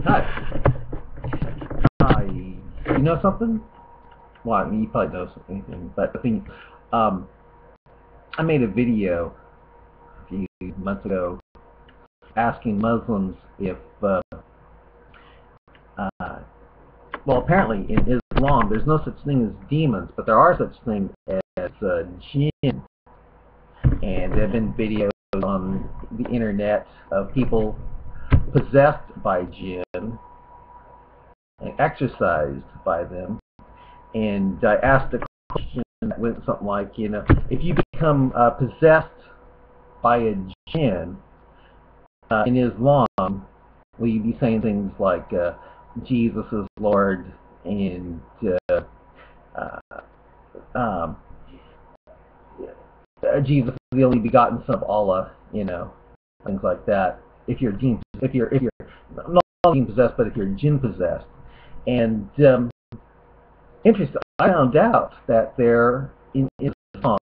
Hi. Hi. You know something? Well, I mean, you probably know something, but I think I made a video a few months ago asking Muslims if, well, apparently in Islam there's no such thing as demons, but there are such things as jinn, and there have been videos on the internet of people possessed by jinn and exorcised by them. And I asked a question that went something like, if you become possessed by a jinn in Islam, will you be saying things like Jesus is Lord and Jesus is the only begotten Son of Allah, things like that. If you're not jinn possessed, but if you're jinn possessed. And interesting, I found out that in Islam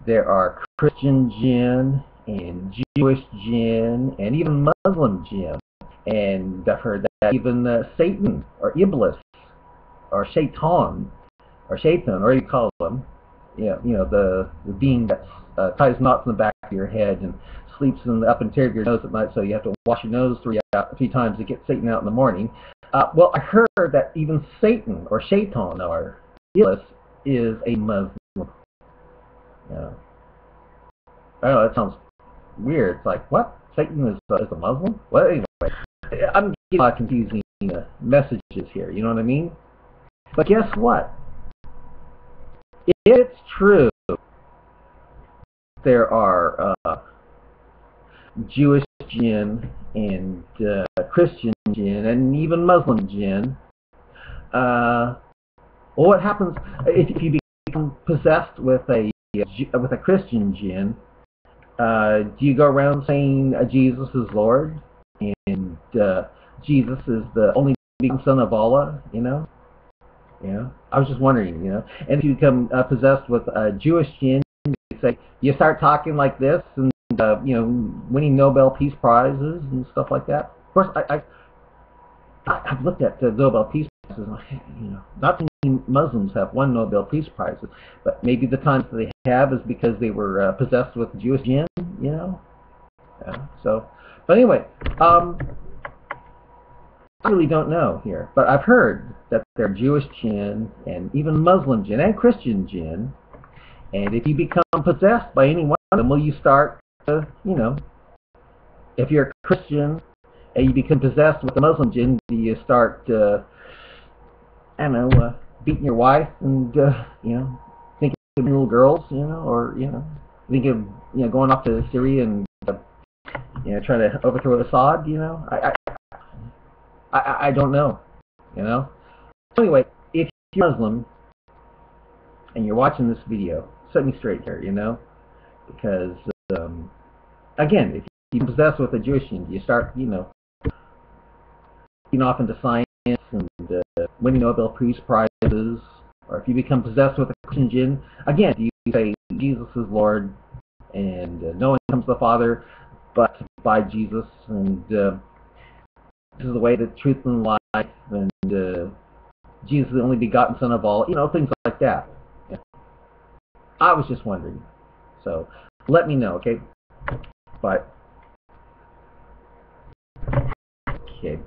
there are Christian Jinn and Jewish Jinn and even Muslim Jinn. And I've heard that even Satan or Iblis or Shaitan or you call them, the being that ties knots in the back of your head and sleeps in the up interior of your nose at night, so you have to wash your nose three times to get Satan out in the morning. Well, I heard that even Satan or Shaitan or Iblis is a Muslim. I don't know, that sounds weird. It's like, what? Satan is a Muslim? Well, anyway, I'm getting a lot of confusing messages here, you know what I mean? But guess what? It's true there are Jewish Jinn and Christian Jinn and even Muslim Jinn. Well, what happens if you become possessed with a Christian Jinn? Do you go around saying Jesus is Lord and Jesus is the only begotten Son of Allah? I was just wondering, And if you become possessed with a Jewish Jinn, you start talking like this and winning Nobel Peace Prizes and stuff like that. Of course, I've looked at the Nobel Peace Prizes. Not many Muslims have won Nobel Peace Prizes, but maybe the times that they have is because they were possessed with Jewish Jinn. So, but anyway, I really don't know here, but I've heard that there are Jewish Jinn and even Muslim Jinn and Christian Jinn. And if you become possessed by any one of them, will you start, if you're a Christian and you become possessed with a Muslim Jinn, do you start, beating your wife and, thinking of little girls, or, thinking of, going off to Syria and, trying to overthrow Assad, I don't know, Anyway, if you're Muslim and you're watching this video, set me straight here, because, again, if you're possessed with a Jewish Jinn, you start, getting off into science and winning Nobel Peace Prizes, or if you become possessed with a Christian Jinn, again, do you say Jesus is Lord and no one comes to the Father but by Jesus, and this is the way, the truth, and life, and Jesus is the only begotten Son of all, things like that. I was just wondering. So, let me know, okay? Bye. Okay.